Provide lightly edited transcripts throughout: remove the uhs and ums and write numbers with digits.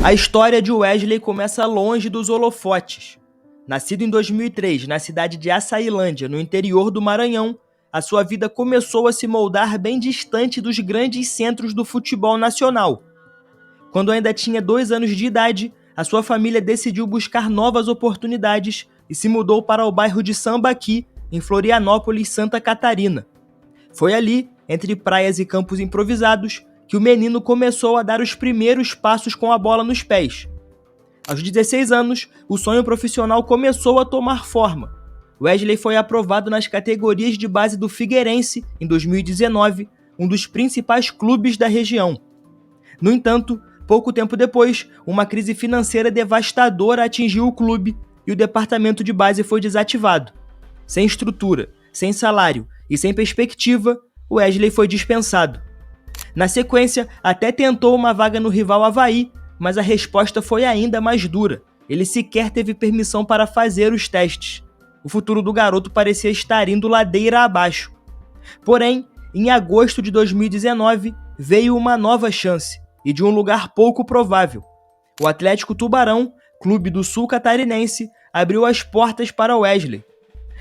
A história de Wesley começa longe dos holofotes. Nascido em 2003, na cidade de Açailândia, no interior do Maranhão, a sua vida começou a se moldar bem distante dos grandes centros do futebol nacional. Quando ainda tinha 2 anos de idade, a sua família decidiu buscar novas oportunidades e se mudou para o bairro de Sambaqui, em Florianópolis, Santa Catarina. Foi ali, entre praias e campos improvisados, que o menino começou a dar os primeiros passos com a bola nos pés. Aos 16 anos, o sonho profissional começou a tomar forma. Wesley foi aprovado nas categorias de base do Figueirense em 2019, um dos principais clubes da região. No entanto, pouco tempo depois, uma crise financeira devastadora atingiu o clube e o departamento de base foi desativado. Sem estrutura, sem salário e sem perspectiva, Wesley foi dispensado. Na sequência, até tentou uma vaga no rival Avaí, mas a resposta foi ainda mais dura. Ele sequer teve permissão para fazer os testes. O futuro do garoto parecia estar indo ladeira abaixo. Porém, em agosto de 2019, veio uma nova chance, e de um lugar pouco provável. O Atlético Tubarão, clube do sul catarinense, abriu as portas para Wesley.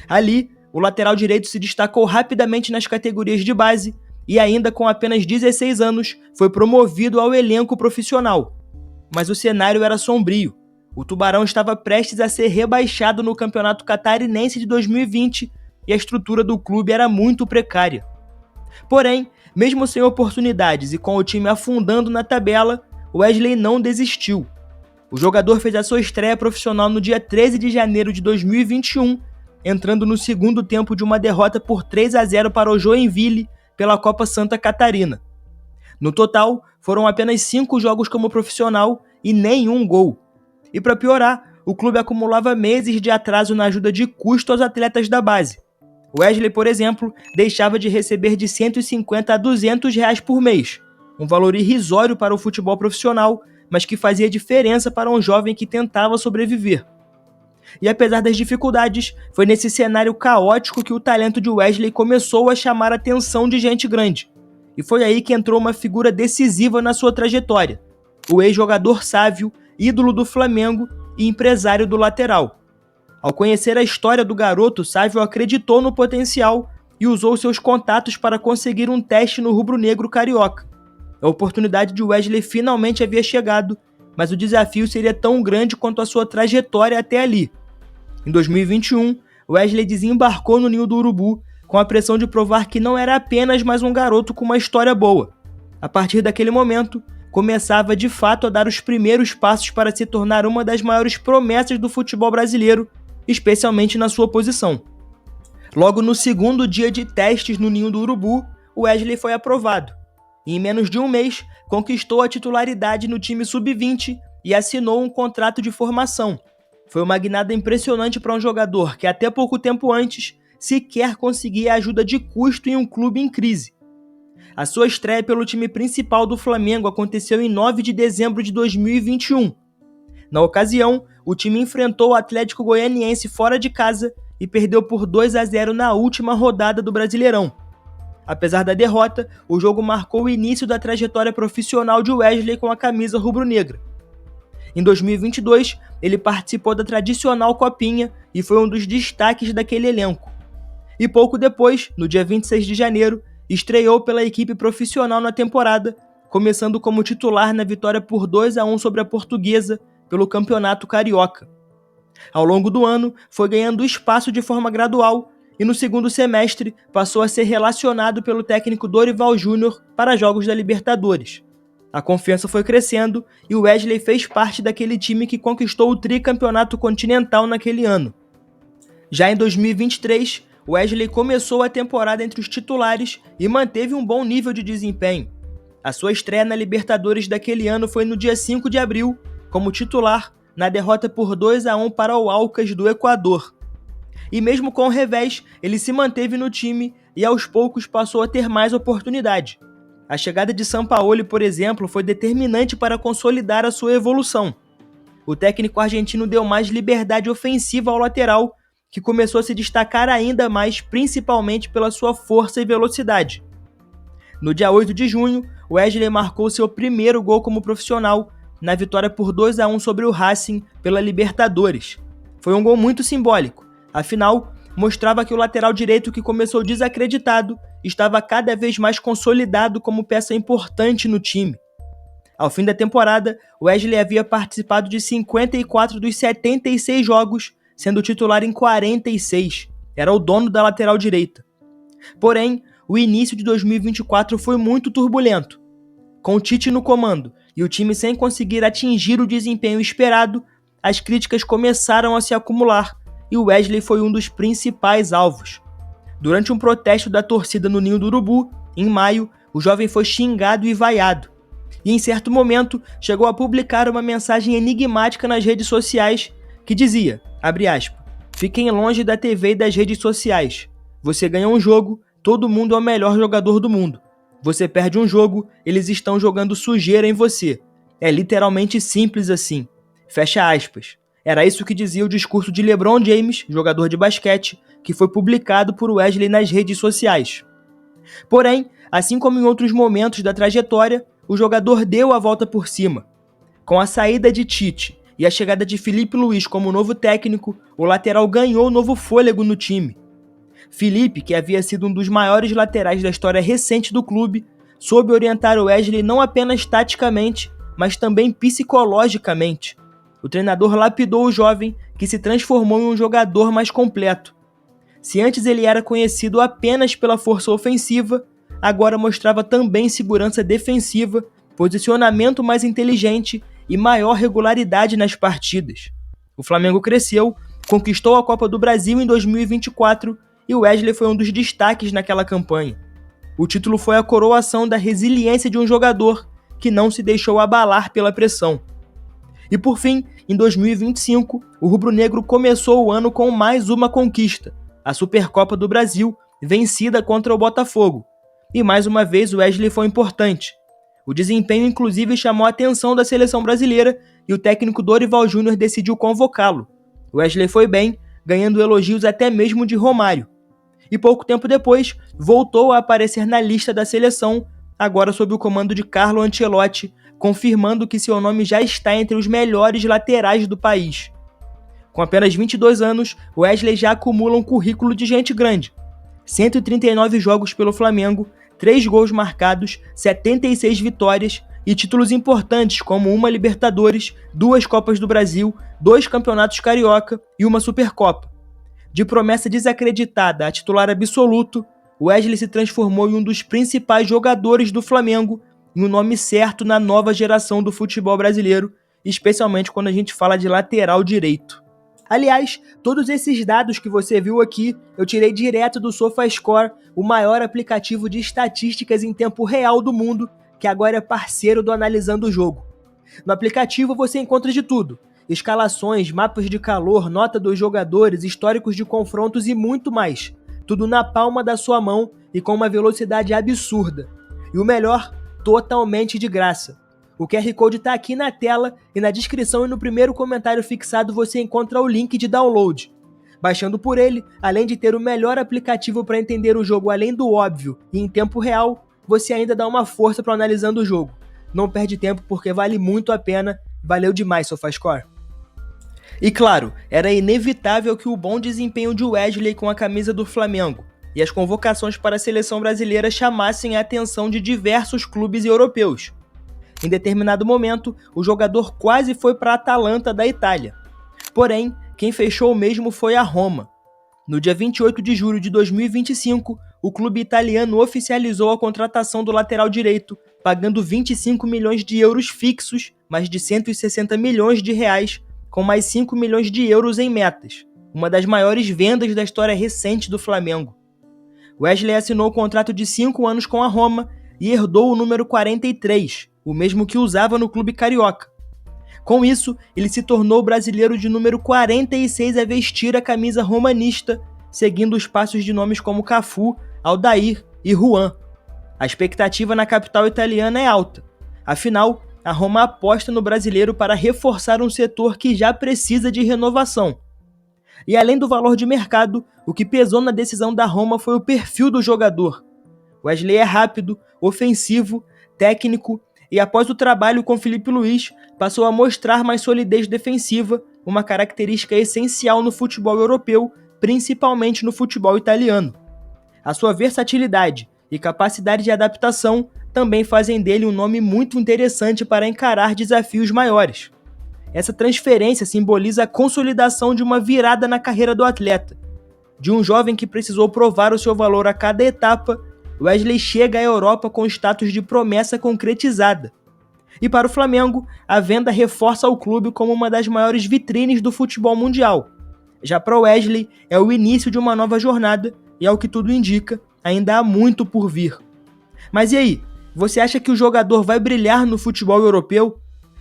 Ali, o lateral direito se destacou rapidamente nas categorias de base e ainda com apenas 16 anos foi promovido ao elenco profissional. Mas o cenário era sombrio. O Tubarão estava prestes a ser rebaixado no Campeonato Catarinense de 2020 e a estrutura do clube era muito precária. Porém, mesmo sem oportunidades e com o time afundando na tabela, Wesley não desistiu. O jogador fez a sua estreia profissional no dia 13 de janeiro de 2021, entrando no segundo tempo de uma derrota por 3-0 para o Joinville pela Copa Santa Catarina. No total, foram apenas 5 jogos como profissional e nenhum gol. E para piorar, o clube acumulava meses de atraso na ajuda de custo aos atletas da base. Wesley, por exemplo, deixava de receber de 150 a 200 reais por mês, um valor irrisório para o futebol profissional, mas que fazia diferença para um jovem que tentava sobreviver. E apesar das dificuldades, foi nesse cenário caótico que o talento de Wesley começou a chamar a atenção de gente grande. E foi aí que entrou uma figura decisiva na sua trajetória, o ex-jogador Sávio, ídolo do Flamengo e empresário do lateral. Ao conhecer a história do garoto, Sávio acreditou no potencial e usou seus contatos para conseguir um teste no rubro-negro carioca. A oportunidade de Wesley finalmente havia chegado, mas o desafio seria tão grande quanto a sua trajetória até ali. Em 2021, Wesley desembarcou no Ninho do Urubu com a pressão de provar que não era apenas mais um garoto com uma história boa. A partir daquele momento, começava de fato a dar os primeiros passos para se tornar uma das maiores promessas do futebol brasileiro, especialmente na sua posição. Logo no segundo dia de testes no Ninho do Urubu, Wesley foi aprovado. E em menos de um mês, conquistou a titularidade no time sub-20 e assinou um contrato de formação. Foi uma guinada impressionante para um jogador que até pouco tempo antes sequer conseguia ajuda de custo em um clube em crise. A sua estreia pelo time principal do Flamengo aconteceu em 9 de dezembro de 2021. Na ocasião, o time enfrentou o Atlético Goianiense fora de casa e perdeu por 2-0 na última rodada do Brasileirão. Apesar da derrota, o jogo marcou o início da trajetória profissional de Wesley com a camisa rubro-negra. Em 2022, ele participou da tradicional Copinha e foi um dos destaques daquele elenco. E pouco depois, no dia 26 de janeiro, estreou pela equipe profissional na temporada, começando como titular na vitória por 2-1 sobre a Portuguesa pelo Campeonato Carioca. Ao longo do ano, foi ganhando espaço de forma gradual e no segundo semestre passou a ser relacionado pelo técnico Dorival Júnior para jogos da Libertadores. A confiança foi crescendo e Wesley fez parte daquele time que conquistou o tricampeonato continental naquele ano. Já em 2023, Wesley começou a temporada entre os titulares e manteve um bom nível de desempenho. A sua estreia na Libertadores daquele ano foi no dia 5 de abril, como titular, na derrota por 2-1 para o Aucas do Equador. E mesmo com o revés, ele se manteve no time e aos poucos passou a ter mais oportunidade. A chegada de Sampaoli, por exemplo, foi determinante para consolidar a sua evolução. O técnico argentino deu mais liberdade ofensiva ao lateral, que começou a se destacar ainda mais, principalmente pela sua força e velocidade. No dia 8 de junho, Wesley marcou seu primeiro gol como profissional na vitória por 2-1 sobre o Racing pela Libertadores. Foi um gol muito simbólico, afinal, mostrava que o lateral direito que começou desacreditado estava cada vez mais consolidado como peça importante no time. Ao fim da temporada, Wesley havia participado de 54 dos 76 jogos, sendo titular em 46. Era o dono da lateral direita. Porém, o início de 2024 foi muito turbulento. Com o Tite no comando e o time sem conseguir atingir o desempenho esperado, as críticas começaram a se acumular e o Wesley foi um dos principais alvos. Durante um protesto da torcida no Ninho do Urubu, em maio, o jovem foi xingado e vaiado. E em certo momento, chegou a publicar uma mensagem enigmática nas redes sociais que dizia, abre aspas, fiquem longe da TV e das redes sociais. Você ganha um jogo, todo mundo é o melhor jogador do mundo. Você perde um jogo, eles estão jogando sujeira em você. É literalmente simples assim. Fecha aspas. Era isso que dizia o discurso de LeBron James, jogador de basquete, que foi publicado por Wesley nas redes sociais. Porém, assim como em outros momentos da trajetória, o jogador deu a volta por cima. Com a saída de Tite e a chegada de Filipe Luís como novo técnico, o lateral ganhou novo fôlego no time. Filipe, que havia sido um dos maiores laterais da história recente do clube, soube orientar o Wesley não apenas taticamente, mas também psicologicamente. O treinador lapidou o jovem, que se transformou em um jogador mais completo. Se antes ele era conhecido apenas pela força ofensiva, agora mostrava também segurança defensiva, posicionamento mais inteligente e maior regularidade nas partidas. O Flamengo cresceu, conquistou a Copa do Brasil em 2024 e o Wesley foi um dos destaques naquela campanha. O título foi a coroação da resiliência de um jogador que não se deixou abalar pela pressão. E por fim, em 2025, o rubro-negro começou o ano com mais uma conquista, a Supercopa do Brasil, vencida contra o Botafogo. E mais uma vez o Wesley foi importante. O desempenho inclusive chamou a atenção da seleção brasileira e o técnico Dorival Júnior decidiu convocá-lo. O Wesley foi bem, ganhando elogios até mesmo de Romário. E pouco tempo depois, voltou a aparecer na lista da seleção, agora sob o comando de Carlo Ancelotti, confirmando que seu nome já está entre os melhores laterais do país. Com apenas 22 anos, Wesley já acumula um currículo de gente grande. 139 jogos pelo Flamengo, 3 gols marcados, 76 vitórias e títulos importantes como uma Libertadores, 2 Copas do Brasil, 2 Campeonatos Carioca e uma Supercopa. De promessa desacreditada a titular absoluto, Wesley se transformou em um dos principais jogadores do Flamengo e um nome certo na nova geração do futebol brasileiro, especialmente quando a gente fala de lateral direito. Aliás, todos esses dados que você viu aqui, eu tirei direto do SofaScore, o maior aplicativo de estatísticas em tempo real do mundo, que agora é parceiro do Analisando o Jogo. No aplicativo você encontra de tudo: escalações, mapas de calor, nota dos jogadores, históricos de confrontos e muito mais. Tudo na palma da sua mão e com uma velocidade absurda. E o melhor, totalmente de graça. O QR Code está aqui na tela e na descrição e no primeiro comentário fixado você encontra o link de download. Baixando por ele, além de ter o melhor aplicativo para entender o jogo além do óbvio e em tempo real, você ainda dá uma força para Analisando o Jogo. Não perde tempo porque vale muito a pena. Valeu demais, SofaScore. E claro, era inevitável que o bom desempenho de Wesley com a camisa do Flamengo e as convocações para a seleção brasileira chamassem a atenção de diversos clubes europeus. Em determinado momento, o jogador quase foi para a Atalanta da Itália. Porém, quem fechou o mesmo foi a Roma. No dia 28 de julho de 2025, o clube italiano oficializou a contratação do lateral direito, pagando 25 milhões de euros fixos, mais de 160 milhões de reais, com mais 5 milhões de euros em metas, uma das maiores vendas da história recente do Flamengo. Wesley assinou o contrato de 5 anos com a Roma e herdou o número 43, o mesmo que usava no clube carioca. Com isso, ele se tornou o brasileiro de número 46 a vestir a camisa romanista, seguindo os passos de nomes como Cafu, Aldair e Juan. A expectativa na capital italiana é alta. Afinal, a Roma aposta no brasileiro para reforçar um setor que já precisa de renovação. E além do valor de mercado, o que pesou na decisão da Roma foi o perfil do jogador. Wesley é rápido, ofensivo, técnico e após o trabalho com Filipe Luís, passou a mostrar mais solidez defensiva, uma característica essencial no futebol europeu, principalmente no futebol italiano. A sua versatilidade e capacidade de adaptação também fazem dele um nome muito interessante para encarar desafios maiores. Essa transferência simboliza a consolidação de uma virada na carreira do atleta. De um jovem que precisou provar o seu valor a cada etapa, Wesley chega à Europa com status de promessa concretizada. E para o Flamengo, a venda reforça o clube como uma das maiores vitrines do futebol mundial. Já para o Wesley, é o início de uma nova jornada e, ao que tudo indica, ainda há muito por vir. Mas e aí? Você acha que o jogador vai brilhar no futebol europeu?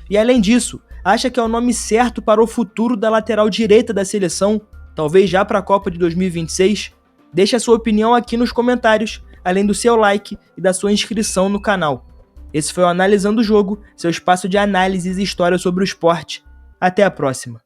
E além disso, acha que é o nome certo para o futuro da lateral direita da seleção, talvez já para a Copa de 2026? Deixe a sua opinião aqui nos comentários, além do seu like e da sua inscrição no canal. Esse foi o Analisando o Jogo, seu espaço de análises e história sobre o esporte. Até a próxima!